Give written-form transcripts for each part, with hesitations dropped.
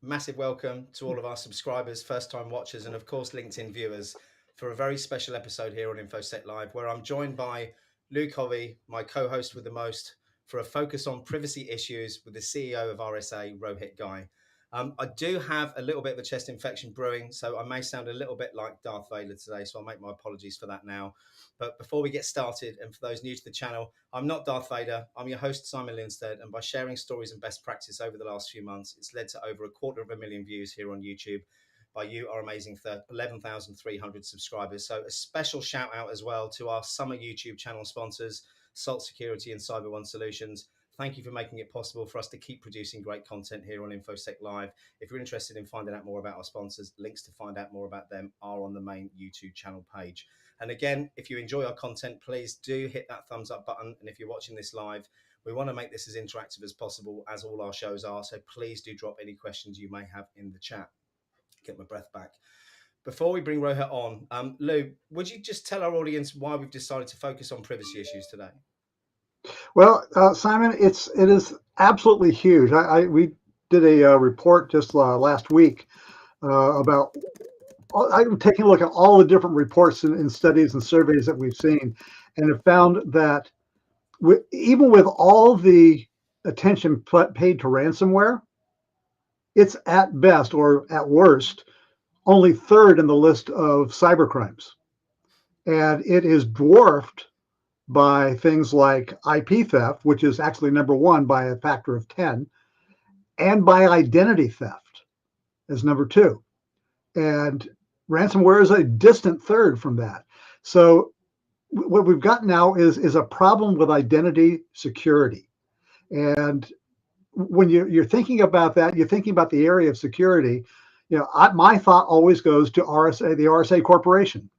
Massive welcome to all of our subscribers, first-time watchers, and of course LinkedIn viewers for a very special episode here on InfoSec Live, where I'm joined by Lou Covey, my co-host with the most, for a focus on privacy issues with the CEO of RSA, Rohit Ghai. I do have a little bit of a chest infection brewing, so I may sound a little bit like Darth Vader today, so I'll make my apologies for that now. But before we get started, and for those new to the channel, I'm not Darth Vader. I'm your host, Simon Lindstedt, and by sharing stories and best practice over the last few months, it's led to over 250,000 views here on YouTube by you, our amazing 11,300 subscribers. So a special shout out as well to our summer YouTube channel sponsors, Salt Security and CyberOne Solutions. Thank you for making it possible for us to keep producing great content here on InfoSec Live. If you're interested in finding out more about our sponsors, links to find out more about them are on the main YouTube channel page. And again, if you enjoy our content, please do hit that thumbs up button. And if you're watching this live, we want to make this as interactive as possible, as all our shows are. So please do drop any questions you may have in the chat. Get my breath back. Before we bring Rohit on, Lou, would you just tell our audience why we've decided to focus on privacy issues today? Well, Simon, it is absolutely huge. We did a report just last week about. I'm taking a look at all the different reports and studies and surveys that we've seen, and have found that even with all the attention paid to ransomware, it's at best or at worst only third in the list of cybercrimes, and it is dwarfed by things like IP theft, which is actually number one by a factor of 10, and by identity theft as number two. And ransomware is a distant third from that. So what we've got now is a problem with identity security. And when you're thinking about that, you're thinking about the area of security, my thought always goes to RSA, the RSA Corporation.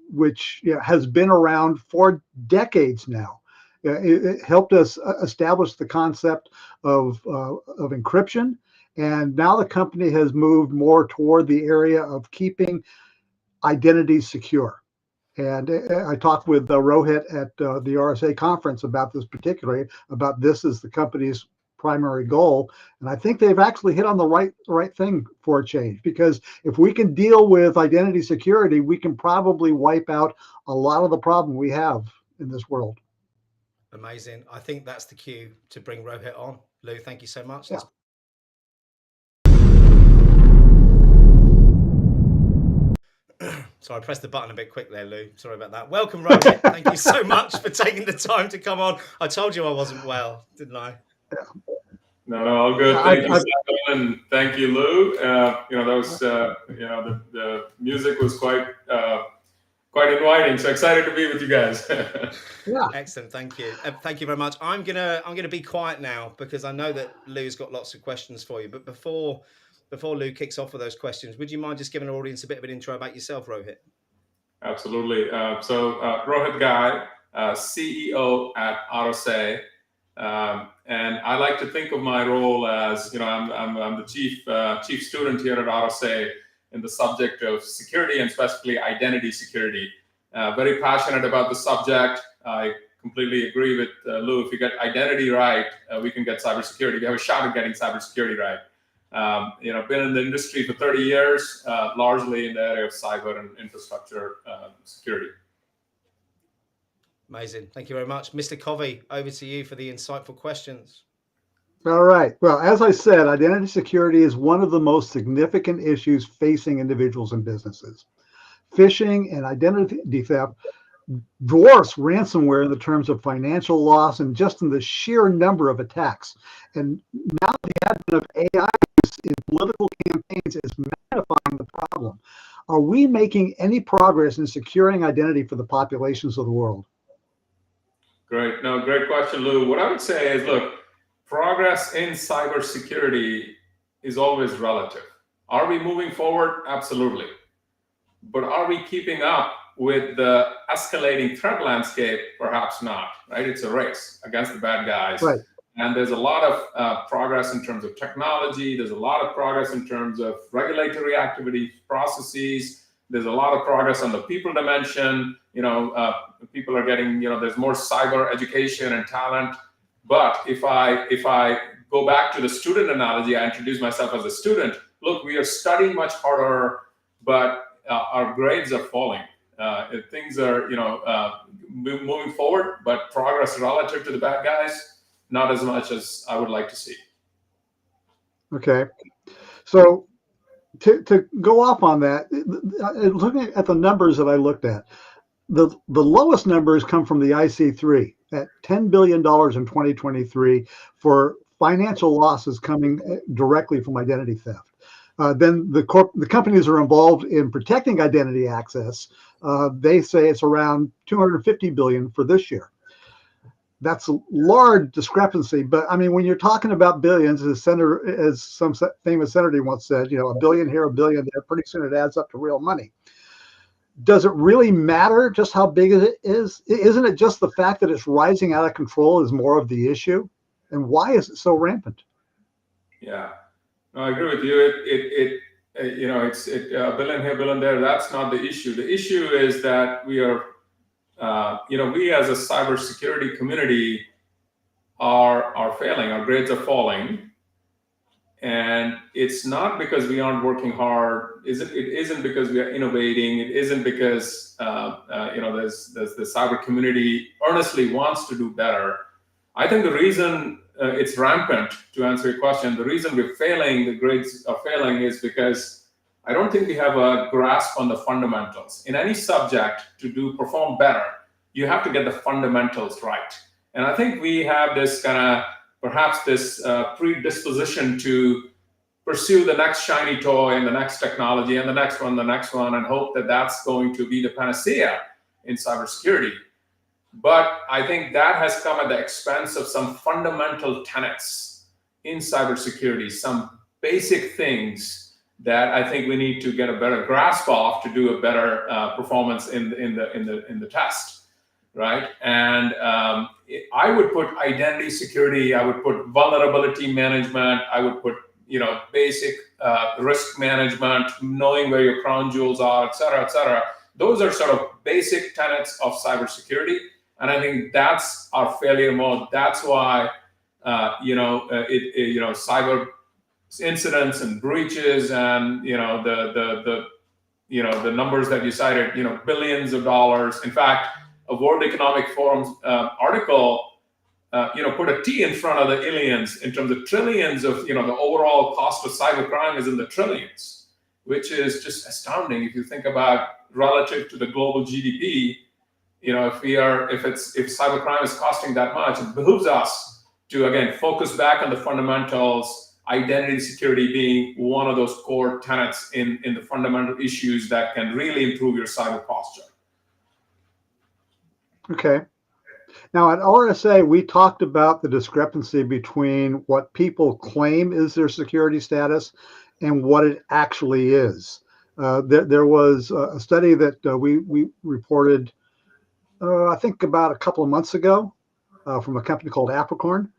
Which has been around for decades now. It helped us establish the concept of encryption, and now the company has moved more toward the area of keeping identities secure. And I talked with Rohit at the RSA conference about this particularly, about this as the company's primary goal, and I think they've actually hit on the right thing for a change, because if we can deal with identity security, we can probably wipe out a lot of the problem we have in this world. Amazing. I think that's the cue to bring Rohit on. Lou, thank you so much. Yeah. So I pressed the button a bit quick there, Lou. Sorry about that. Welcome, Rohit. Thank you so much for taking the time to come on. I told you I wasn't well, didn't I? Yeah. No, all good. Thank you, Simon, and thank you, Lou. That was, the music was quite inviting. So excited to be with you guys. Yeah. Excellent. Thank you. Thank you very much. I'm gonna be quiet now because I know that Lou's got lots of questions for you. But before Lou kicks off with those questions, would you mind just giving our audience a bit of an intro about yourself, Rohit? Absolutely. Rohit Ghai, CEO at RSA. And I like to think of my role as, I'm the chief student here at RSA in the subject of security, and specifically identity security. Very passionate about the subject. I completely agree with Lou. If you get identity right, we can get cybersecurity. We have a shot at getting cybersecurity right. Been in the industry for 30 years, largely in the area of cyber and infrastructure security. Amazing. Thank you very much. Mr. Covey, over to you for the insightful questions. All right. Well, as I said, identity security is one of the most significant issues facing individuals and businesses. Phishing and identity theft dwarfs ransomware in the terms of financial loss and just in the sheer number of attacks. And now the advent of AI in political campaigns is magnifying the problem. Are we making any progress in securing identity for the populations of the world? Great. No, great question, Lou. What I would say is, look, progress in cybersecurity is always relative. Are we moving forward? Absolutely. But are we keeping up with the escalating threat landscape? Perhaps not, right? It's a race against the bad guys. Right. And there's a lot of progress in terms of technology. There's a lot of progress in terms of regulatory activity, processes. There's a lot of progress on the people dimension. People are getting, there's more cyber education and talent. But if I go back to the student analogy, I introduced myself as a student. Look, we are studying much harder, but our grades are falling. Things are, moving forward, but progress relative to the bad guys, not as much as I would like to see. Okay. So to go off on that, looking at the numbers that I looked at, the lowest numbers come from the IC3 at $10 billion in 2023 for financial losses coming directly from identity theft. Then the companies are involved in protecting identity access. They say it's around 250 billion for this year. That's a large discrepancy, but I mean, when you're talking about billions, as some famous senator once said, a billion here, a billion there, pretty soon it adds up to real money. Does it really matter just how big it is? Isn't it just the fact that it's rising out of control is more of the issue? And why is it so rampant? Yeah, no, I agree with you. It's a billion here, billion there. That's not the issue. The issue is that we are, we as a cybersecurity community are failing. Our grades are falling, and it's not because we aren't working hard. It isn't because we are innovating. It isn't because there's the cyber community earnestly wants to do better. I think the reason it's rampant, to answer your question, the reason we're failing, the grades are failing, is because I don't think we have a grasp on the fundamentals. In any subject, to perform better, you have to get the fundamentals right. And I think we have this perhaps this predisposition to pursue the next shiny toy and the next technology and the next one, and hope that that's going to be the panacea in cybersecurity. But I think that has come at the expense of some fundamental tenets in cybersecurity, some basic things that I think we need to get a better grasp of to do a better performance in the test, right? And I would put identity security, I would put vulnerability management, I would put basic risk management, knowing where your crown jewels are, et cetera, et cetera. Those are sort of basic tenets of cybersecurity. And I think that's our failure mode. That's why, cyber incidents and breaches and, the numbers that you cited, billions of dollars. In fact, a World Economic Forum article, put a T in front of the aliens in terms of trillions of, the overall cost of cybercrime is in the trillions, which is just astounding if you think about relative to the global GDP. If cybercrime is costing that much, it behooves us to, again, focus back on the fundamentals, identity security being one of those core tenets in the fundamental issues that can really improve your cyber posture. Okay. Now at RSA, we talked about the discrepancy between what people claim is their security status and what it actually is. There was a study that we reported I think about a couple of months ago from a company called Apricorn,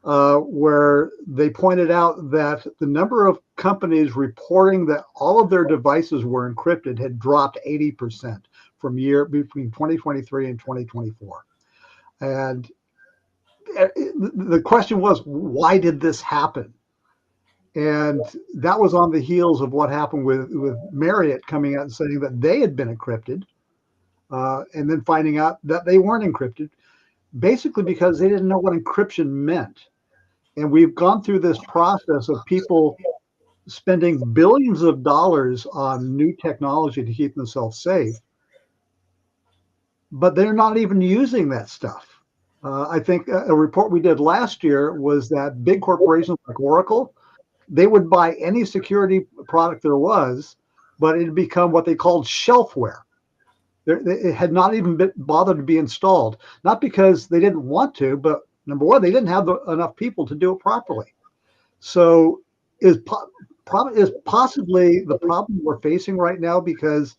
where they pointed out that the number of companies reporting that all of their devices were encrypted had dropped 80% between 2023 and 2024. And the question was, why did this happen? And that was on the heels of what happened with Marriott coming out and saying that they had been encrypted. And then finding out that they weren't encrypted, basically because they didn't know what encryption meant. And we've gone through this process of people spending billions of dollars on new technology to keep themselves safe, but they're not even using that stuff. I think a report we did last year was that big corporations like Oracle, they would buy any security product there was, but it had become what they called shelfware. It had not even been bothered to be installed, not because they didn't want to, but number one, they didn't have enough people to do it properly. So is possibly the problem we're facing right now because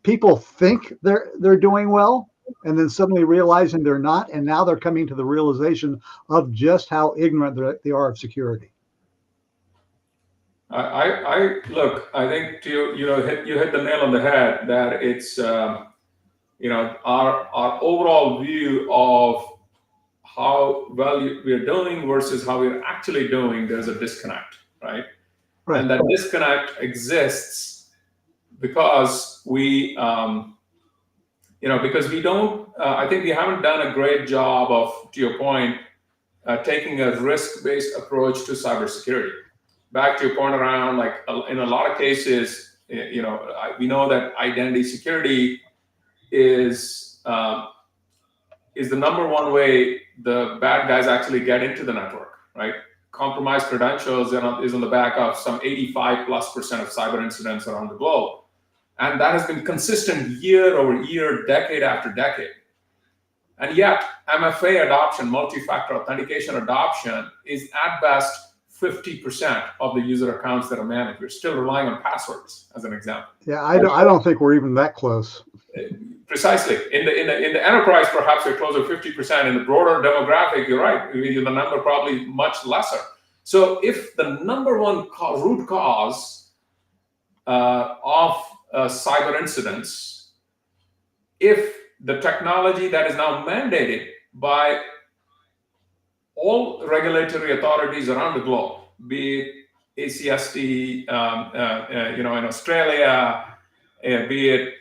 people think they're doing well and then suddenly realizing they're not, and now they're coming to the realization of just how ignorant they are of security. I look. I think you hit the nail on the head that it's our overall view of how well we're doing versus how we're actually doing. There's a disconnect, right? And that disconnect exists because because we don't. I think we haven't done a great job of, to your point, taking a risk-based approach to cybersecurity. Back to your point around, like in a lot of cases, we know that identity security is the number one way the bad guys actually get into the network, right? Compromised credentials is on the back of some 85+% of cyber incidents around the globe. And that has been consistent year over year, decade after decade. And yet, MFA adoption, multi-factor authentication adoption, is at best 50% of the user accounts that are managed. We're still relying on passwords, as an example. Yeah, I don't think we're even that close. Precisely. In the enterprise, perhaps we're closer to 50%. In the broader demographic, you're right. The number probably much lesser. So if the number one root cause of cyber incidents, if the technology that is now mandated by all regulatory authorities around the globe, be it ACST, in Australia, be it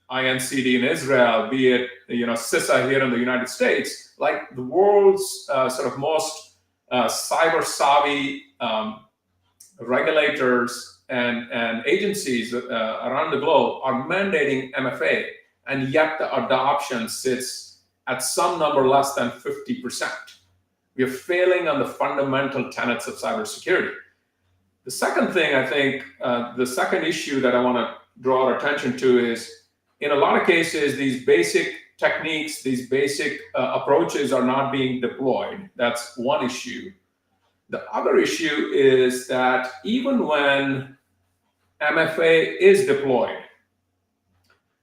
INCD in Israel, be it CISA here in the United States, like the world's sort of most cyber savvy regulators and agencies around the globe are mandating MFA, and yet the adoption sits at some number less than 50%. We are failing on the fundamental tenets of cybersecurity. The second thing, I think, the second issue that I want to draw our attention to is, in a lot of cases, these basic techniques, these basic approaches are not being deployed. That's one issue. The other issue is that even when MFA is deployed,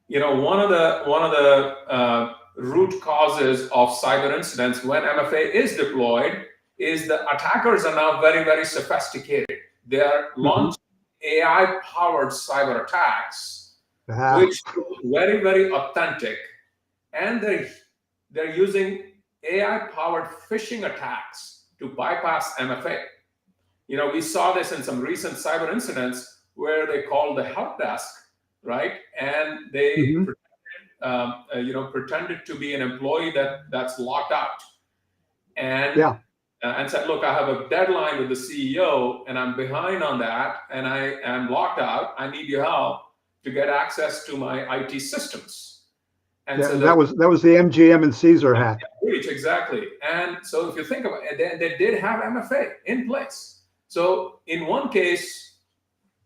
one of the root causes of cyber incidents when MFA is deployed is the attackers are now very, very sophisticated. They are launching AI-powered cyber attacks, which look very, very authentic, and they're using AI-powered phishing attacks to bypass MFA. We saw this in some recent cyber incidents where they called the help desk, right? And they pretended to be an employee that's locked out, and said, look, I have a deadline with the CEO and I'm behind on that and I am locked out. I need your help to get access to my IT systems. And so that was the MGM and Caesar hack. Breach, exactly. And so if you think about it, they did have MFA in place. So in one case,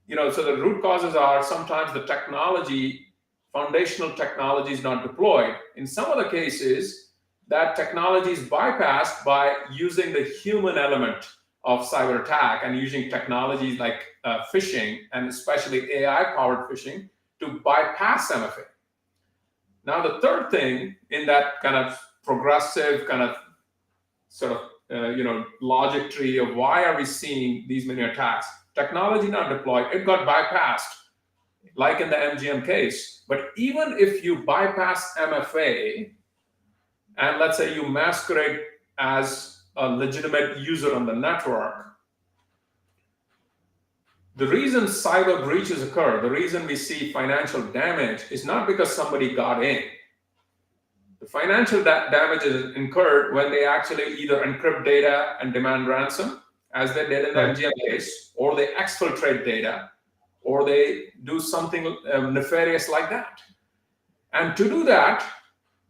so the root causes are sometimes the technology, foundational technology is not deployed. In some other cases, that technology is bypassed by using the human element of cyber attack and using technologies like phishing, and especially AI-powered phishing, to bypass MFA. Now, the third thing in that kind of progressive kind of sort of logic tree of why are we seeing these many attacks? Technology not deployed, it got bypassed, like in the MGM case. But even if you bypass MFA, and let's say you masquerade as a legitimate user on the network, the reason cyber breaches occur, the reason we see financial damage is not because somebody got in. The financial damage is incurred when they actually either encrypt data and demand ransom, as they did in the MGM case, or they exfiltrate data, or they do something nefarious like that. And to do that,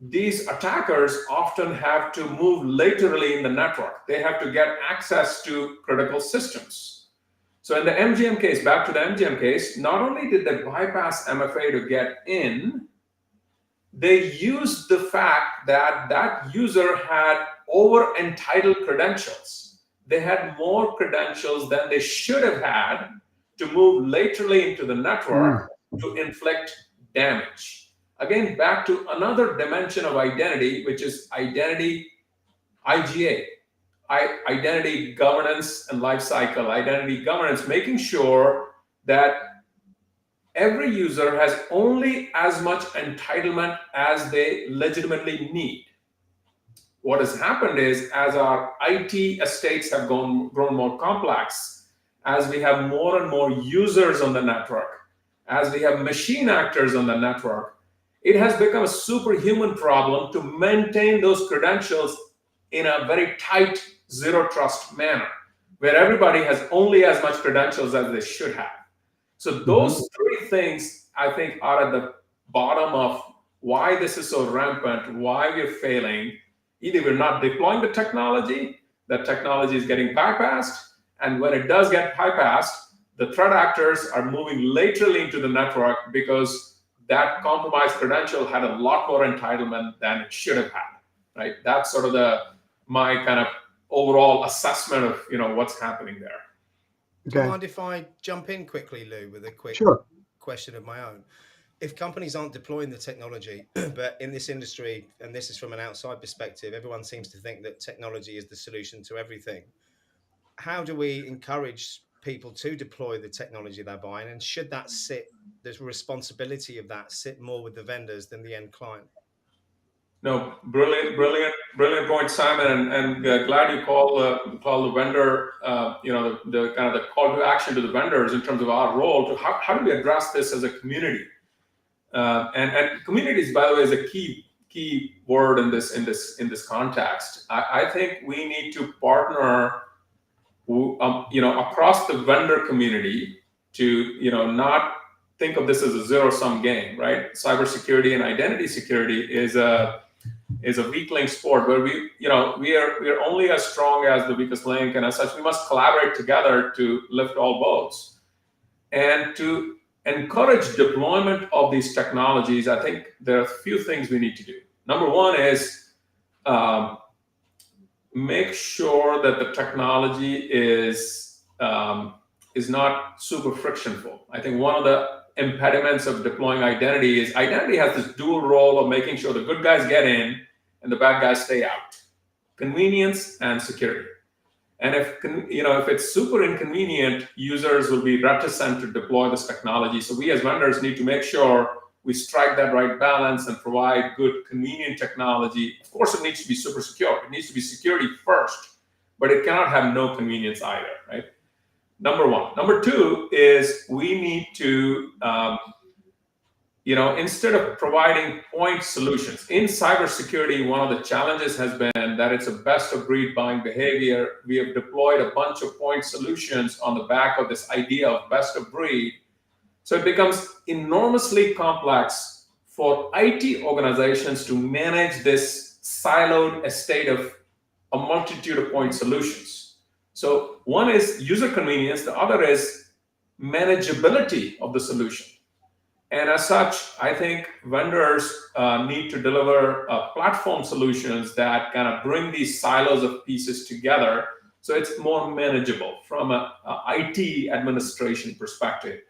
these attackers often have to move laterally in the network. They have to get access to critical systems. So in the MGM case, back to the MGM case, not only did they bypass MFA to get in, they used the fact that that user had over entitled credentials. They had more credentials than they should have had to move laterally into the network to inflict damage. Again, back to another dimension of identity, which is identity IGA, identity governance and lifecycle, identity governance, making sure that every user has only as much entitlement as they legitimately need. What has happened is, as our IT estates have grown more complex, as we have more and more users on the network, as we have machine actors on the network, it has become a superhuman problem to maintain those credentials in a very tight zero trust manner, where everybody has only as much credentials as they should have. So those three things, I think, are at the bottom of why this is so rampant, why we're failing. Either we're not deploying the technology is getting bypassed, and when it does get bypassed, the threat actors are moving laterally into the network because that compromised credential had a lot more entitlement than it should have had, right? That's sort of my kind of overall assessment of what's happening there. Do you mind if I jump in quickly, Lou, with a quick question of my own? If companies aren't deploying the technology, but in this industry, and this is from an outside perspective, everyone seems to think that technology is the solution to everything. How do we encourage people to deploy the technology they're buying? And should that the responsibility of that sit more with the vendors than the end client? No, brilliant point, Simon, and glad you call the vendor, the kind of the call to action to the vendors in terms of our role to how do we address this as a community, and communities, by the way, is a key word in this context. I think we need to partner, across the vendor community to not think of this as a zero-sum game, right? Cybersecurity and identity security is a weak link sport where we are only as strong as the weakest link, and as such, we must collaborate together to lift all boats. And to encourage deployment of these technologies, I think there are a few things we need to do. Number one is make sure that the technology is not super frictionful. I think one of the impediments of deploying identity is identity has this dual role of making sure the good guys get in and the bad guys stay out. Convenience and security. And if it's super inconvenient, users will be reticent to deploy this technology. So we as vendors need to make sure we strike that right balance and provide good, convenient technology. Of course, it needs to be super secure. It needs to be security first, but it cannot have no convenience either, right? Number one. Number two is we need to, instead of providing point solutions in cybersecurity, one of the challenges has been that it's a best of breed buying behavior. We have deployed a bunch of point solutions on the back of this idea of best of breed. So it becomes enormously complex for IT organizations to manage this siloed estate of a multitude of point solutions. So one is user convenience, the other is manageability of the solution. And as such, I think vendors need to deliver platform solutions that kind of bring these silos of pieces together so it's more manageable from an IT administration perspective.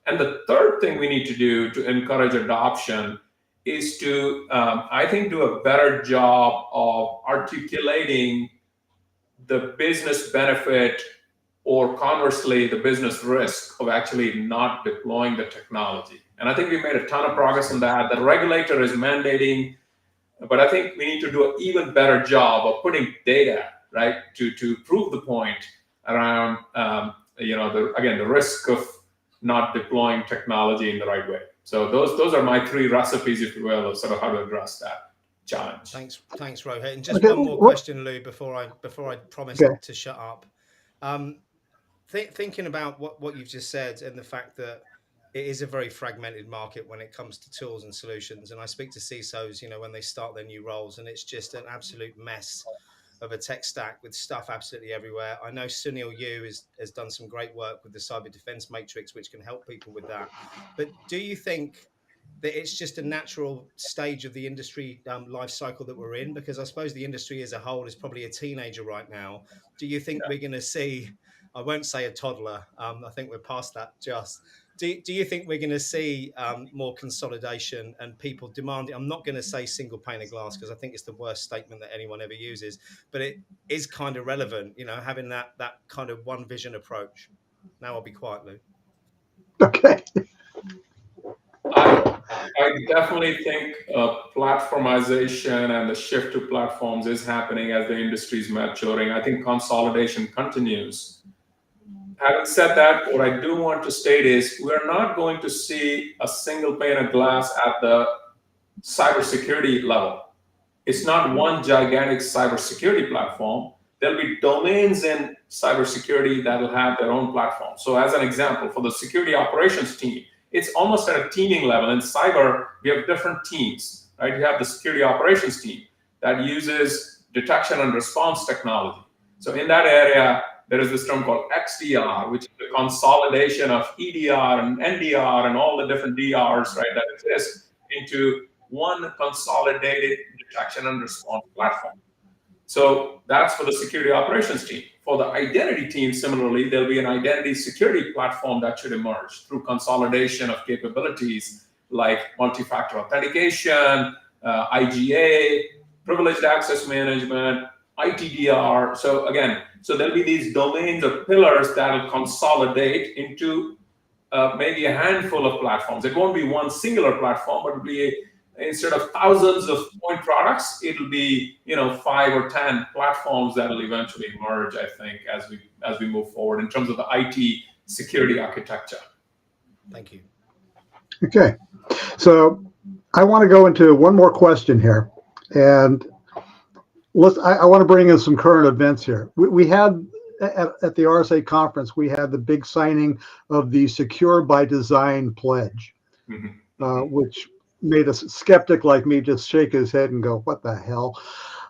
And the third thing we need to do to encourage adoption is to, I think, do a better job of articulating the business benefit or conversely, the business risk of actually not deploying the technology. And I think we made a ton of progress on that. The regulator is mandating, but I think we need to do an even better job of putting data, right, to prove the point around, the risk of not deploying technology in the right way. So those are my three recipes, if you will, of sort of how to address that challenge. Thanks, Rohit. And just one more question, Lou, before I promise to shut up. Thinking about what you've just said and the fact that it is a very fragmented market when it comes to tools and solutions, and I speak to CISOs, when they start their new roles, and it's just an absolute mess of a tech stack with stuff absolutely everywhere. I know Sunil Yu has done some great work with the cyber defense matrix, which can help people with that. But do you think that it's just a natural stage of the industry life cycle that we're in? Because I suppose the industry as a whole is probably a teenager right now. Do you think we're going to see, I won't say a toddler, I think we're past that just. Do you think we're going to see more consolidation and people demanding, I'm not going to say single pane of glass because I think it's the worst statement that anyone ever uses, but it is kind of relevant, having that kind of one vision approach. Now I'll be quiet, Lou. Okay. I definitely think platformization and the shift to platforms is happening as the industry is maturing. I think consolidation continues. Having said that, what I do want to state is we're not going to see a single pane of glass at the cybersecurity level. It's not one gigantic cybersecurity platform. There'll be domains in cybersecurity that will have their own platform. So as an example, for the security operations team, it's almost at a teaming level. In cyber, we have different teams, right? You have the security operations team that uses detection and response technology. So in that area, there is this term called XDR, which is the consolidation of EDR and NDR and all the different DRs, right, that exist into one consolidated detection and response platform. So that's for the security operations team. For the identity team, similarly, there'll be an identity security platform that should emerge through consolidation of capabilities like multi-factor authentication, IGA, privileged access management, ITDR. So again, there'll be these domains of pillars that will consolidate into maybe a handful of platforms. It won't be one singular platform, but it'll be instead of thousands of point products, it'll be 5 or 10 platforms that will eventually emerge, I think, as we move forward in terms of the IT security architecture. Thank you. Okay. So I want to go into one more question here. And I want to bring in some current events here. We had at the RSA conference, we had the big signing of the Secure by Design pledge, which made a skeptic like me just shake his head and go, what the hell?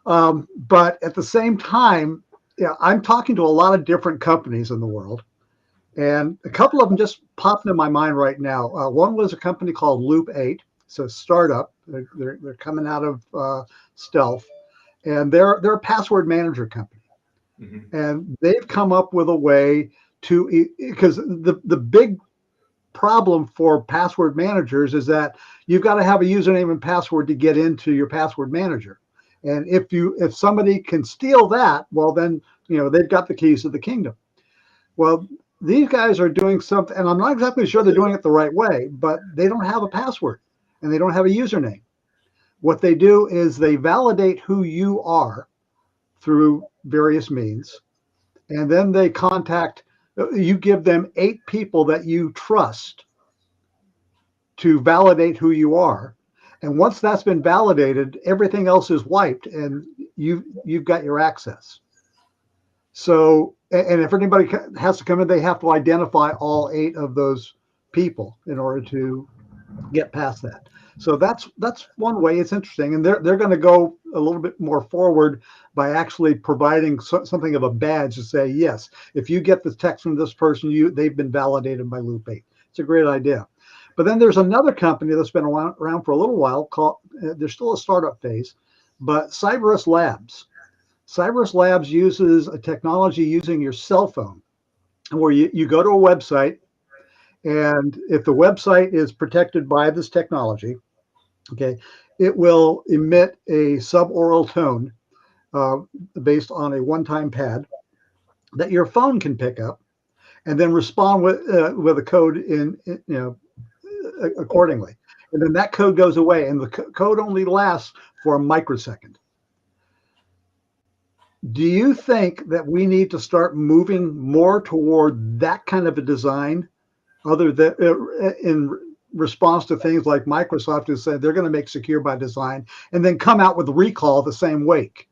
But at the same time, I'm talking to a lot of different companies in the world. And a couple of them just popped into my mind right now. One was a company called Loop 8. It's a startup. They're coming out of stealth. And they're a password manager company. And they've come up with a way to, because the big problem for password managers is that you've got to have a username and password to get into your password manager. And if somebody can steal that, well, then they've got the keys to the kingdom. Well, these guys are doing something, and I'm not exactly sure they're doing it the right way, but they don't have a password and they don't have a username. What they do is they validate who you are through various means, and then they you give them 8 people that you trust to validate who you are. And once that's been validated, everything else is wiped and you've got your access. So, and if anybody has to come in, they have to identify all 8 of those people in order to get past that. So that's one way. It's interesting. And they're going to go a little bit more forward by actually providing something of a badge to say, yes, if you get the text from this person, they've been validated by Loop 8. It's a great idea. But then there's another company that's been around for a little while called, they're still a startup phase, but Cyberus Labs. Cyberus Labs uses a technology using your cell phone where you go to a website, and if the website is protected by this technology, okay, it will emit a suboral tone based on a one-time pad that your phone can pick up, and then respond with a code accordingly. And then that code goes away, and the code only lasts for a microsecond. Do you think that we need to start moving more toward that kind of a design, other than in response to things like Microsoft has said they're going to make secure by design and then come out with recall the same wake?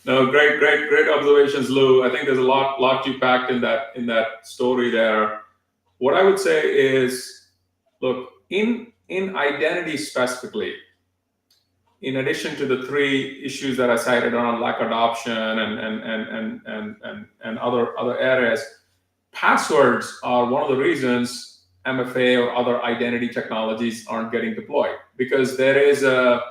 No, great observations, Lou. I think there's a lot you packed in that story there. What I would say is, look, in identity specifically, in addition to the three issues that I cited around lack adoption and other areas, passwords are one of the reasons MFA or other identity technologies aren't getting deployed, because there is a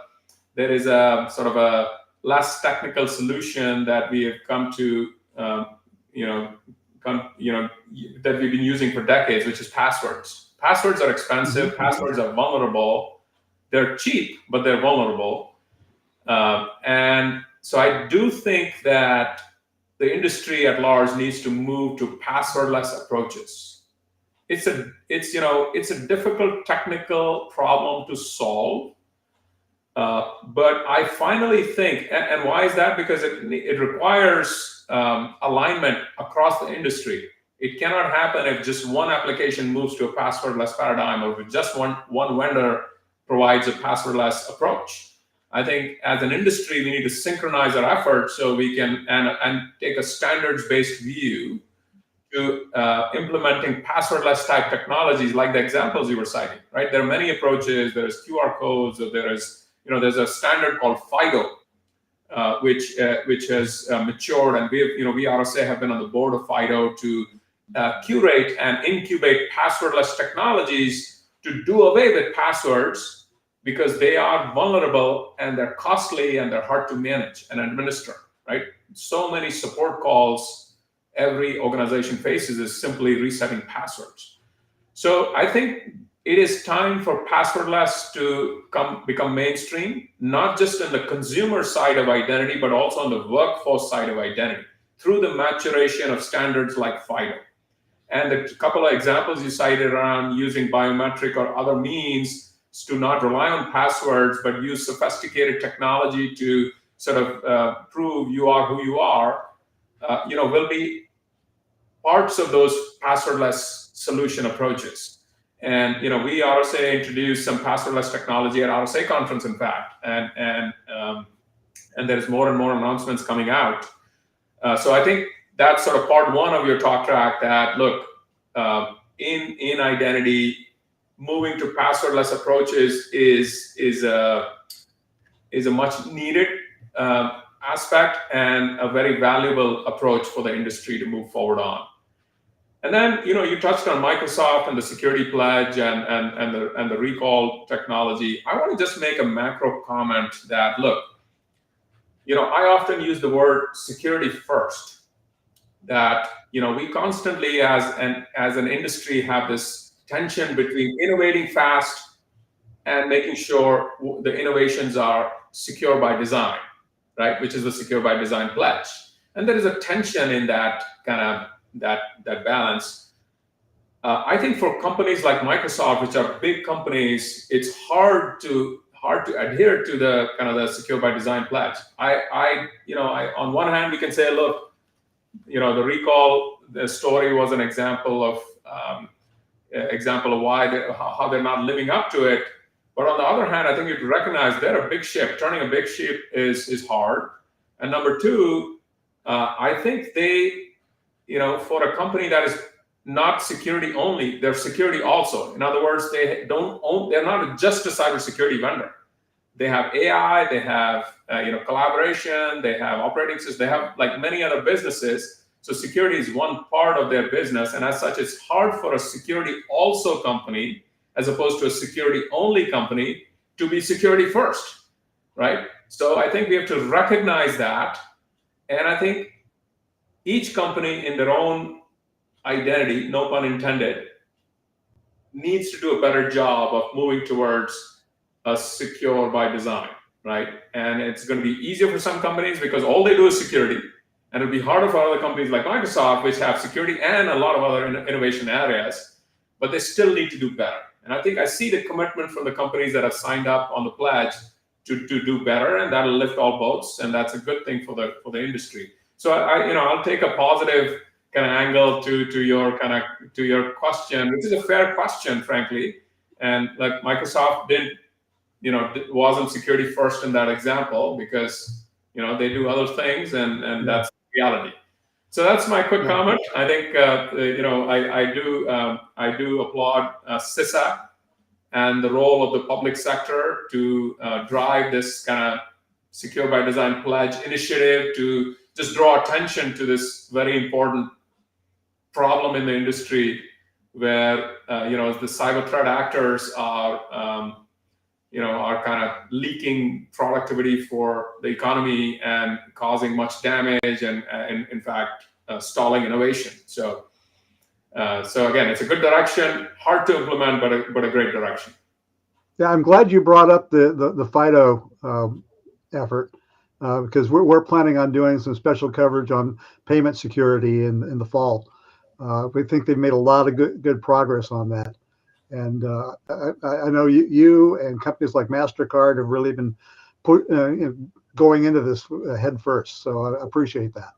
sort of a less technical solution that we have come to that we've been using for decades, which is passwords. Passwords are expensive. Mm-hmm. Passwords are vulnerable. They're cheap, but they're vulnerable. And so I do think that the industry at large needs to move to passwordless approaches. It's a difficult technical problem to solve. But I finally think, and why is that? Because it requires alignment across the industry. It cannot happen if just one application moves to a passwordless paradigm, or if just one vendor provides a passwordless approach. I think as an industry, we need to synchronize our efforts so we can and take a standards-based view to implementing passwordless type technologies, like the examples you were citing. Right? There are many approaches. There's QR codes, or there's a standard called FIDO, which has matured, and we RSA have been on the board of FIDO to curate and incubate passwordless technologies to do away with passwords, because they are vulnerable and they're costly and they're hard to manage and administer. Right? So many support calls every organization faces is simply resetting passwords. So I think it is time for passwordless to become mainstream, not just in the consumer side of identity, but also on the workforce side of identity, through the maturation of standards like FIDO. And a couple of examples you cited around using biometric or other means to not rely on passwords, but use sophisticated technology to sort of prove you are who you are, will be parts of those passwordless solution approaches. And we RSA introduced some passwordless technology at RSA conference, in fact, and there's more and more announcements coming out. So I think that's sort of part one of your talk track. That look, in identity, moving to passwordless approaches is a much needed aspect and a very valuable approach for the industry to move forward on. And then, you touched on Microsoft and the security pledge and the recall technology. I want to just make a macro comment that, look, I often use the word security first. That, we constantly as an industry have this tension between innovating fast and making sure the innovations are secure by design, right? Which is the secure by design pledge. And there is a tension in that kind of that balance. I think for companies like Microsoft, which are big companies, it's hard to adhere to the kind of the secure by design pledge. I on one hand we can say, look, the recall, the story was an example of why how they're not living up to it. But on the other hand, I think you have to recognize they're a big ship. Turning a big ship is hard. And number two, I think they, for a company that is not security only, they're security also. In other words, they're not just a cybersecurity vendor. They have AI, they have collaboration, they have operating systems, they have like many other businesses. So security is one part of their business, and as such, it's hard for a security also company, as opposed to a security only company, to be security first, right? So I think we have to recognize that, and I think each company in their own identity, no pun intended, needs to do a better job of moving towards a secure by design, right? And it's going to be easier for some companies because all they do is security. And it'll be harder for other companies like Microsoft, which have security and a lot of other innovation areas, but they still need to do better. And I think I see the commitment from the companies that have signed up on the pledge to do better, and that'll lift all boats, and that's a good thing for the industry. So I'll take a positive kind of angle to your question, which is a fair question, frankly. And like Microsoft wasn't security first in that example because they do other things, and that's reality. So that's my quick comment. I think I do applaud CISA and the role of the public sector to drive this kind of Secure by Design pledge initiative to just draw attention to this very important problem in the industry where the cyber threat actors are kind of leaking productivity for the economy and causing much damage and in fact stalling innovation. So again, it's a good direction, hard to implement, but a great direction. Yeah, I'm glad you brought up the FIDO effort because we're planning on doing some special coverage on payment security in the fall. We think they've made a lot of good progress on that. And I know you and companies like MasterCard have really been going into this head first. So I appreciate that.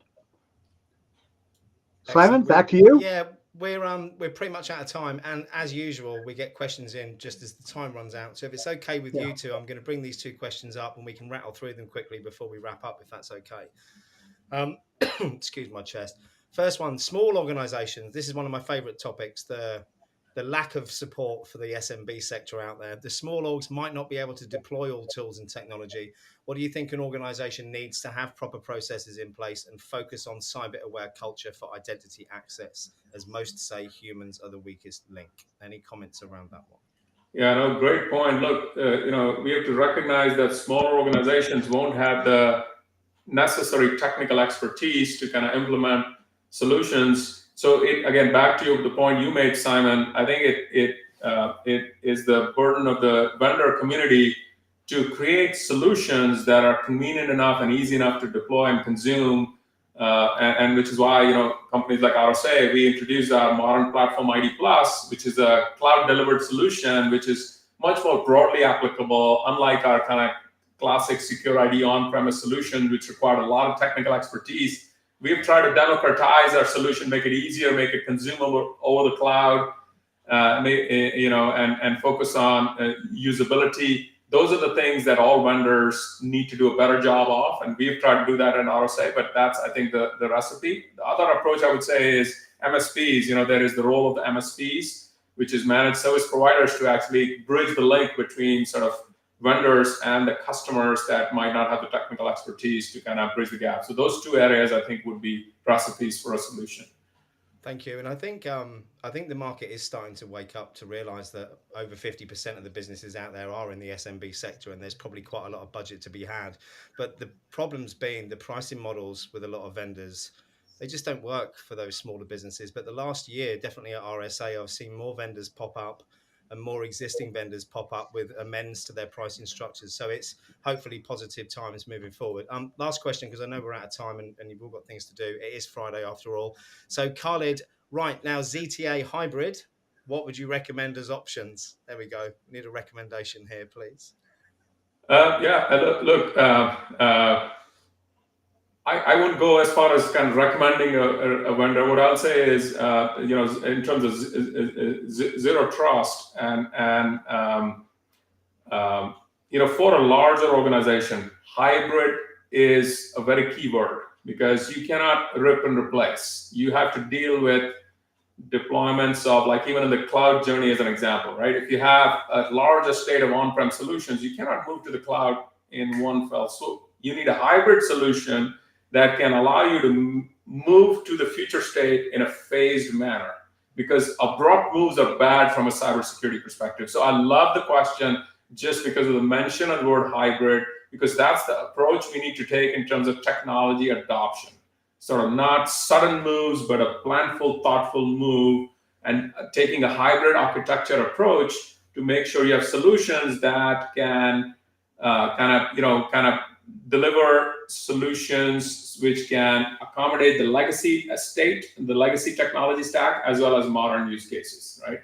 Simon, back to you. Yeah, we're pretty much out of time, and as usual, we get questions in just as the time runs out. So if it's okay with you two, I'm going to bring these two questions up, and we can rattle through them quickly before we wrap up, if that's okay. Excuse my chest. First one: small organisations. This is one of my favourite topics. The lack of support for the SMB sector out there. The small orgs might not be able to deploy all tools and technology. What do you think an organization needs to have proper processes in place and focus on cyber-aware culture for identity access? As most say, humans are the weakest link. Any comments around that one? Yeah, no, great point. Look, we have to recognize that smaller organizations won't have the necessary technical expertise to kind of implement solutions. So again, back to the point you made, Simon, I think it is the burden of the vendor community to create solutions that are convenient enough and easy enough to deploy and consume, and which is why companies like RSA, we introduced our modern platform ID Plus, which is a cloud-delivered solution, which is much more broadly applicable, unlike our kind of classic secure ID on-premise solution, which required a lot of technical expertise. We've tried to democratize our solution, make it easier, make it consumable over the cloud, and focus on usability. Those are the things that all vendors need to do a better job of, and we've tried to do that in RSA, but that's, I think, the recipe. The other approach I would say is MSPs. There is the role of the MSPs, which is managed service providers, to actually bridge the link between sort of vendors and the customers that might not have the technical expertise to kind of bridge the gap. So those two areas, I think, would be recipes for a solution. Thank you. And I think the market is starting to wake up to realize that over 50% of the businesses out there are in the SMB sector, and there's probably quite a lot of budget to be had. But the problems being the pricing models with a lot of vendors, they just don't work for those smaller businesses. But the last year, definitely at RSA, I've seen more vendors pop up and more existing vendors pop up with amends to their pricing structures. So it's hopefully positive times moving forward. Last question, because I know we're out of time and you've all got things to do. It is Friday after all. So Khalid, right now, ZTA hybrid, what would you recommend as options? There we go. Need a recommendation here, please. I wouldn't go as far as kind of recommending a vendor. What I'll say is, in terms of zero trust and for a larger organization, hybrid is a very key word because you cannot rip and replace. You have to deal with deployments of, like, even in the cloud journey as an example, right? If you have a large estate of on-prem solutions, you cannot move to the cloud in one fell swoop. You need a hybrid solution that can allow you to move to the future state in a phased manner, because abrupt moves are bad from a cybersecurity perspective. So I love the question just because of the mention of the word hybrid, because that's the approach we need to take in terms of technology adoption. Sort of not sudden moves, but a planful, thoughtful move, and taking a hybrid architecture approach to make sure you have solutions that can kind of deliver solutions which can accommodate the legacy estate, the legacy technology stack, as well as modern use cases, right?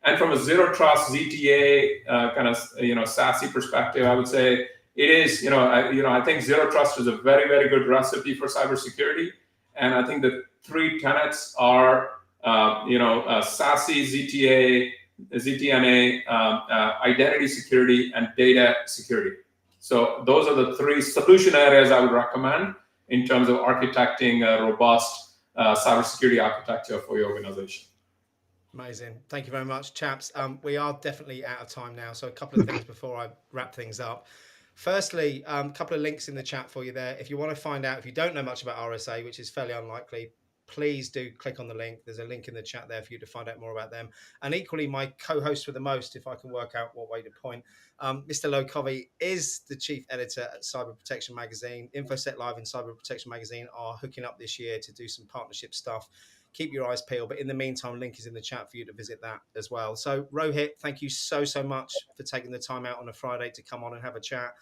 And from a zero trust ZTA SASE perspective, I would say it is, I think zero trust is a very, very good recipe for cybersecurity. And I think the three tenets are, SASE, ZTA, ZTNA, identity security, and data security. So those are the three solution areas I would recommend in terms of architecting a robust cybersecurity architecture for your organization. Amazing. Thank you very much, chaps. We are definitely out of time now. So a couple of things before I wrap things up. Firstly, a couple of links in the chat for you there. If you want to find out, if you don't know much about RSA, which is fairly unlikely, please do click on the link. There's a link in the chat there for you to find out more about them. And equally, my co-host with the most, if I can work out what way to point, Mr. Covey is the chief editor at CyberProtection Magazine. InfoSec Live and CyberProtection Magazine are hooking up this year to do some partnership stuff. Keep your eyes peeled. But in the meantime, link is in the chat for you to visit that as well. So Rohit, thank you so much for taking the time out on a Friday to come on and have a chat.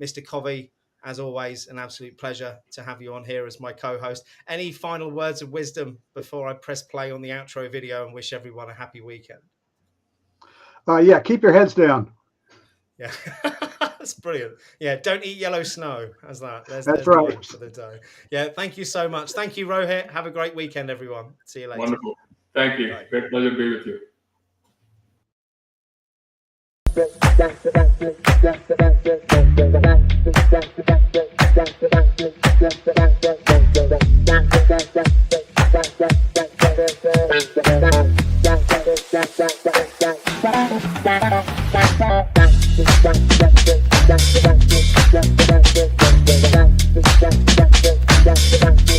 Mr. Covey, as always, an absolute pleasure to have you on here as my co-host. Any final words of wisdom before I press play on the outro video and wish everyone a happy weekend? Yeah, keep your heads down. Yeah, that's brilliant. Yeah, don't eat yellow snow. How's that? That's there's right. mine for the day. Yeah, thank you so much. Thank you, Rohit. Have a great weekend, everyone. See you later. Wonderful. Thank you. Bye. Great pleasure to be with you. Thank you.